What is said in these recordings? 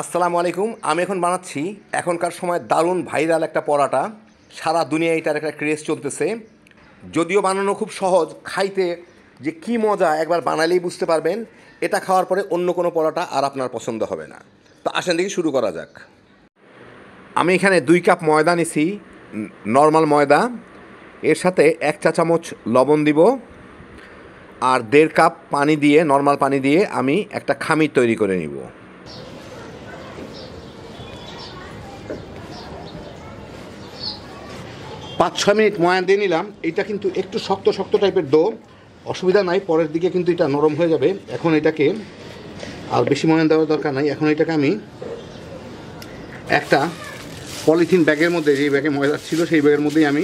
আসসালামু আলাইকুম। আমি এখন বানাচ্ছি এখনকার সময় দারুণ ভাইরাল একটা পরাটা। সারা দুনিয়ায় এটার একটা ক্রেজ চলতেছে। যদিও বানানো খুব সহজ, খাইতে যে কী মজা একবার বানালেই বুঝতে পারবেন। এটা খাওয়ার পরে অন্য কোনো পরাটা আর আপনার পছন্দ হবে না। তো আসেন দেখি শুরু করা যাক। আমি এখানে 2 কাপ ময়দা নিছি, নর্মাল ময়দা। এর সাথে 1 চা চামচ লবণ দিব আর 1.5 কাপ পানি দিয়ে, নর্মাল পানি দিয়ে আমি একটা খামির তৈরি করে নিব। 5-6 মিনিট ময়ান দিয়ে নিলাম। এটা কিন্তু একটু শক্ত শক্ত টাইপের ডো, অসুবিধা নাই, পরের দিকে কিন্তু এটা নরম হয়ে যাবে। এখন এটাকে আর বেশি ময়ান দেওয়ার দরকার নাই। এখন এটাকে আমি একটা পলিথিন ব্যাগের মধ্যে, যে ব্যাগে ময়দা ছিল সেই ব্যাগের মধ্যেই আমি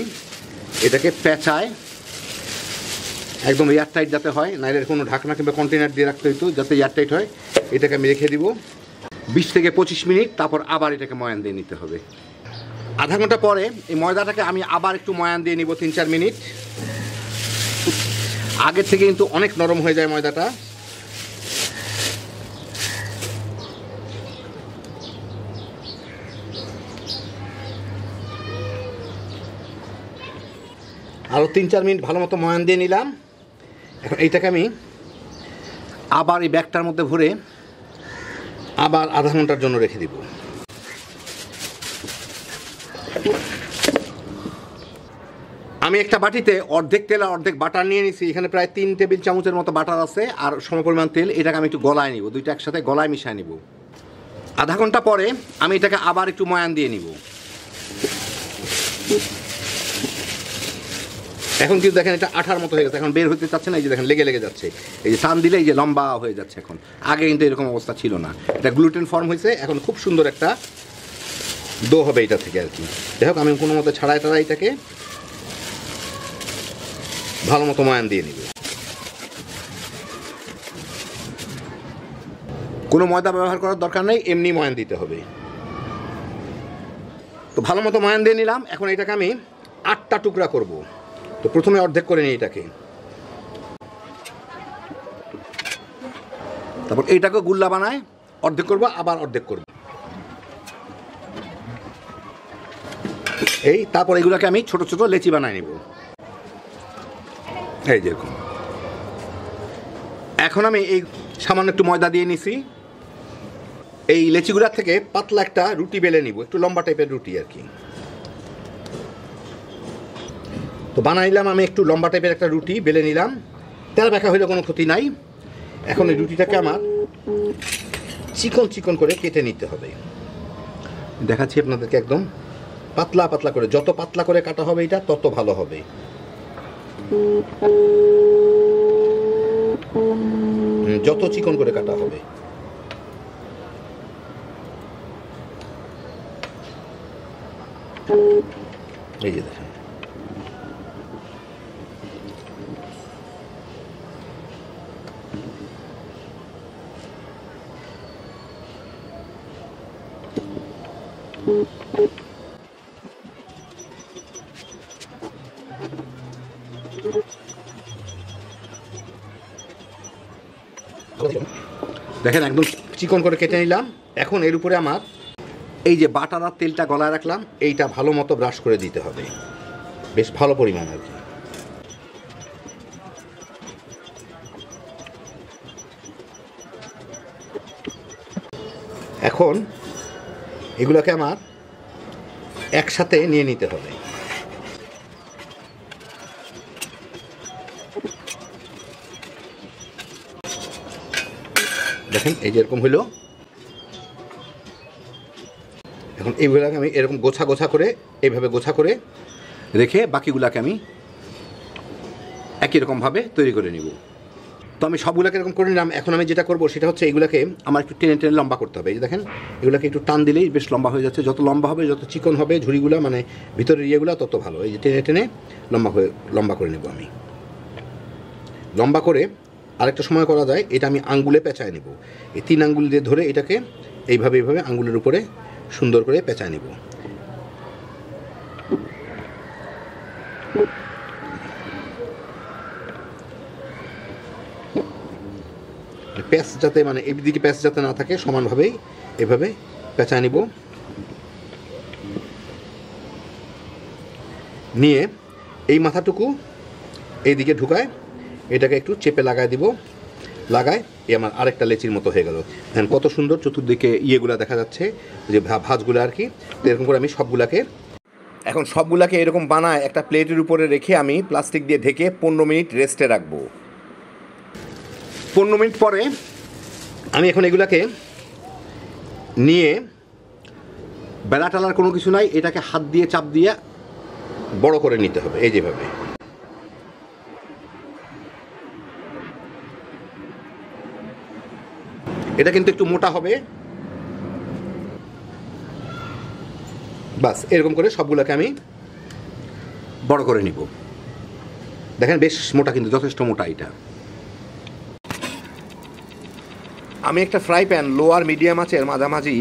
এটাকে পেঁচায় একদম এয়ারটাইট যাতে হয়, নাইলে কোনো ঢাকনা কিংবা কন্টেনার দিয়ে রাখতে হইতো, যাতে এয়ারটাইট হয়। এটাকে আমি রেখে দিব 20 থেকে 25 মিনিট। তারপর আবার এটাকে ময়ান দিয়ে নিতে হবে। আধা ঘন্টা পরে এই ময়দাটাকে আমি আবার একটু ময়ান দিয়ে নিব 3-4 মিনিট। আগের থেকে কিন্তু অনেক নরম হয়ে যায় ময়দাটা। আরও 3-4 মিনিট ভালো মতো ময়ান দিয়ে নিলাম। এখন এইটাকে আমি আবার এই ব্যাগটার মধ্যে ভরে আবার আধা ঘন্টার জন্য রেখে দিব। আমি একটা বাটিতে অর্ধেক তেল আর অর্ধেক বাটার নিয়ে নিছি। এখানে প্রায় 3 টেবিল চামচের মতো বাটার আছে আর সমপরিমাণ তেল। এটাকে আমি একটু গলায় নিব, দুইটা একসাথে গলায় মিশিয়ে নিব। আধা ঘন্টা পরে আমি এটাকে আবার একটু ময়ান দিয়ে নিব। এখন কিন্তু দেখেন এটা আঠার মতো হয়ে গেছে, এখন বের হতে চাচ্ছে না। এই যে দেখেন লেগে লেগে যাচ্ছে, এই যে টান দিলে এই যে লম্বা হয়ে যাচ্ছে। এখন আগে কিন্তু এরকম অবস্থা ছিল না। এটা গ্লুটেন ফর্ম হয়েছে, এখন খুব সুন্দর একটা ডো হবে এটা থেকে আর কি। যাই হোক, আমি কোনো মতো ছাড়াই এটাকে ভালো মতো ময়ান দিয়ে নিব। কোনো ময়দা ব্যবহার করার দরকার নেই, এমনি ময়ান দিতে হবে। তো ভালো মতো ময়ান দিয়ে নিলাম। এখন এটাকে আমি 8টা টুকরা করব। তো প্রথমে অর্ধেক করে নিই এটাকে, তারপর এইটাকে গুল্লা বানায় অর্ধেক করব, আবার অর্ধেক করব। তারপর এগুলোকে আমি ছোট ছোট লেচি বানায় নিব, এই যেরকম। এখন আমি এই সামান্য একটু ময়দা দিয়ে নিছি। এই লেচিগুলার থেকে পাতলা একটা রুটি বেলে নিব, একটু লম্বা টাইপের রুটি আর কি। তো বানাইলাম আমি একটু লম্বা টাইপের একটা রুটি বেলে নিলাম। তেল বেঁকা হইলে কোনো ক্ষতি নাই। এখন এই রুটিটাকে আমার চিকন চিকন করে কেটে নিতে হবে। দেখাচ্ছি আপনাদেরকে, একদম পাতলা পাতলা করে। যত পাতলা করে কাটা হবে এটা তত ভালো হবে। যত চিকন করে কাটা হবে। এই যে দেখেন, দেখেন একদম চিকন করে কেটে নিলাম। এখন এর উপরে আমার এই যে বাটার আর তেলটা গলায় রাখলাম, এইটা ভালো মতো ব্রাশ করে দিতে হবে, বেশ ভালো পরিমাণ আর কি। এখন এগুলোকে আমার একসাথে নিয়ে নিতে হবে। দেখেন এই যেরকম হইল। এখন এইগুলোকে আমি এরকম গোছা গোছা করে, এইভাবে গোছা করে রেখে বাকিগুলোকে আমি একই রকমভাবে তৈরি করে নিব। তো আমি সবগুলোকে এরকম করে নিলাম। এখন আমি যেটা করবো সেটা হচ্ছে এইগুলোকে আমার একটু টেনে টেনে লম্বা করতে হবে। এই যে দেখেন, এগুলোকে একটু টান দিলেই বেশ লম্বা হয়ে যাচ্ছে। যত লম্বা হবে, যত চিকন হবে ঝুড়িগুলো, মানে ভিতরের ইয়েগুলো, তত ভালো। এই যে টেনে টেনে লম্বা করে নেব আমি। লম্বা করে আরেকটা সময় করা যায়, এটা আমি আঙ্গুলে পেঁচায় নেব। এই 3 আঙ্গুল দিয়ে ধরে এটাকে এইভাবে এইভাবে আঙ্গুলের উপরে সুন্দর করে পেঁচায় নেব। প্যাঁচ যাতে মানে এদিকে প্যাঁচ যাতে না থাকে সমানভাবেই এভাবে পেঁচায় নিব। নিয়ে এই মাথাটুকু এইদিকে ঢুকায় এটাকে একটু চেপে লাগায় দিব। লাগায় এই আমার আরেকটা লেচির মতো হয়ে গেল। এখন কত সুন্দর চতুর্দিকে ইয়েগুলা দেখা যাচ্ছে, যে ভাঁজগুলো আর কি। তো এরকম করে আমি সবগুলাকে এরকম বানায় একটা প্লেটের উপরে রেখে আমি প্লাস্টিক দিয়ে ঢেকে 15 মিনিট রেস্টে রাখবো। 15 মিনিট পরে আমি এখন এগুলাকে নিয়ে, বেলা টালার কোনো কিছু নাই, এটাকে হাত দিয়ে চাপ দিয়ে বড় করে নিতে হবে। এই যেভাবে এটা কিন্তু একটু মোটা হবে। বাস এরকম করে সবগুলোকে আমি বড় করে নিব। দেখেন বেশ মোটা, কিন্তু যথেষ্ট মোটা এটা। আমি একটা ফ্রাই প্যান লো আর মিডিয়াম আঁচের মাঝামাঝি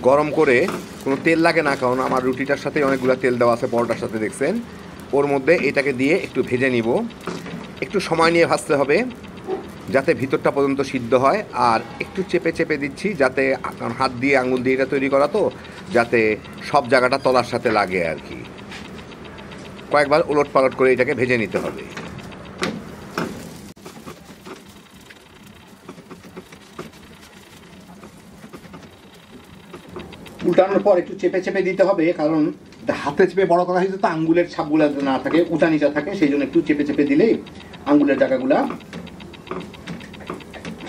গরম করে, কোনো তেল লাগে না কারণ আমার রুটিটার সাথে অনেকগুলো তেল দেওয়া আছে, পরোটার সাথে দেখছেন। ওর মধ্যে এটাকে দিয়ে একটু ভেজে নিব। একটু সময় নিয়ে ভাজতে হবে যাতে ভিতরটা পর্যন্ত সিদ্ধ হয়। আর একটু চেপে চেপে দিচ্ছি যাতে, হাত দিয়ে আঙুল দিয়ে এটা তৈরি করা তো, যাতে সব জায়গাটা তলার সাথে লাগে আর কি। কয়েকবার উলট পালট করে এটাকে ভেজে নিতে হবে। উল্টানোর পর একটু চেপে চেপে দিতে হবে, কারণ হাতে চেপে বড় করা হয়েছে তো আঙ্গুলের ছাপগুলা না থাকে, উঁচা নিচা থাকে, সেই জন্য একটু চেপে চেপে দিলেই আঙ্গুলের জায়গাগুলা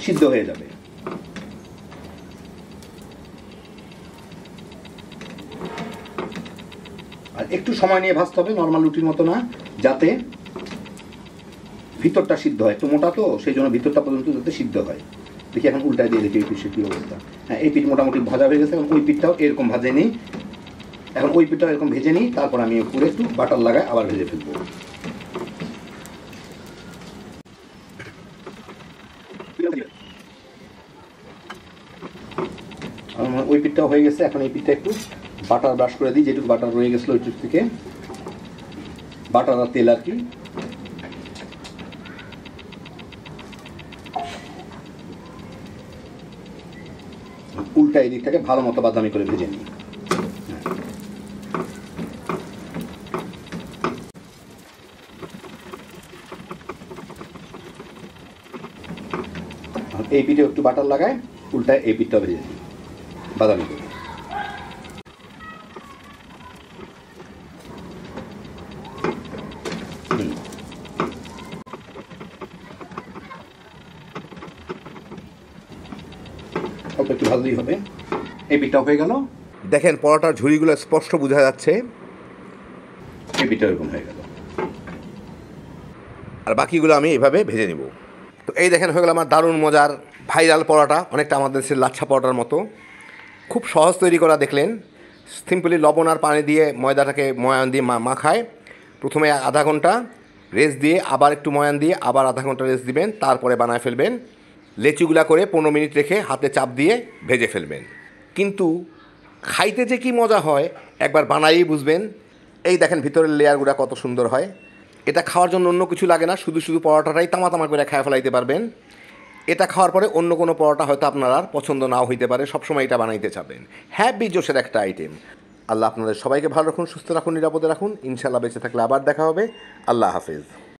সিদ্ধ হয়ে যাবে। আর একটু সময় নিয়ে ভাজতে হবে, নর্মাল রুটির মতো না, যাতে ভিতরটা সিদ্ধ হয়। একটু মোটা তো, সেই জন্য ভিতরটা পর্যন্ত যাতে সিদ্ধ হয়। দেখি এখন উল্টায় দিয়ে দেখি এই পিঠের কী অবস্থা। হ্যাঁ, এই পিঠ মোটামুটি ভাজা হয়ে গেছে। এখন ওই পিঠটাও এরকম ভাজে নিই। এখন ওই পিঠটাও এরকম ভেজে নিই, তারপর আমি উপরে একটু বাটার লাগায় আবার ভেজে ফেলবো। ওই পিঠটাও হয়ে গেছে। এখন এই পিঠটা একটু বাটার ব্রাশ করে দিই, যেটুকু বাটার রয়ে গেছিলো ওইটুক থেকে, বাটার আর তেল আর কি। উল্টা এই দিকটাকে ভালো মতো বাদামি করে ভেজে নিই। এই পিঠে একটু বাটার লাগায় উল্টায় এই পিঠটা ভেজে দিই বাদামি করে। অল্প একটু ভাজলেই হবে। এই পিঠটাও হয়ে গেল। দেখেন পরোটার ঝুড়িগুলো স্পষ্ট বোঝা যাচ্ছে। এই পিঠটা এরকম হয়ে গেল। আর বাকিগুলো আমি এভাবে ভেজে নিব। তো এই দেখেন হয়ে গেল আমার দারুণ মজার ভাইরাল পরোটা, অনেকটা আমাদের দেশের লাচ্ছা পরোটার মতো। খুব সহজ তৈরি করা দেখলেন। সিম্পলি লবণ আর পানি দিয়ে ময়দাটাকে ময়ান দিয়ে মাখায়। প্রথমে আধা ঘন্টা রেস্ট দিয়ে, আবার একটু ময়ান দিয়ে, আবার আধা ঘন্টা রেস্ট দিবেন, তারপরে বানায় ফেলবেন। লেচিগুলা করে 15 মিনিট রেখে হাতে চাপ দিয়ে ভেজে ফেলবেন। কিন্তু খাইতে যে কি মজা হয় একবার বানাইই বুঝবেন। এই দেখেন ভিতরের লেয়ারগুলো কত সুন্দর হয়। এটা খাওয়ার জন্য অন্য কিছু লাগে না, শুধু শুধু পরোটাটাই তামা তামা করে খায় ফেলাইতে পারবেন। এটা খাওয়ার পরে অন্য কোনো পরোটা হয়তো আপনার আর পছন্দ নাও হইতে পারে, সবসময় এটা বানাইতে চাবেন। হ্যাপি জোশের একটা আইটেম। আল্লাহ আপনাদের সবাইকে ভালো রাখুন, সুস্থ রাখুন, নিরাপদে রাখুন। ইনশাল্লাহ বেঁচে থাকলে আবার দেখা হবে। আল্লাহ হাফেজ।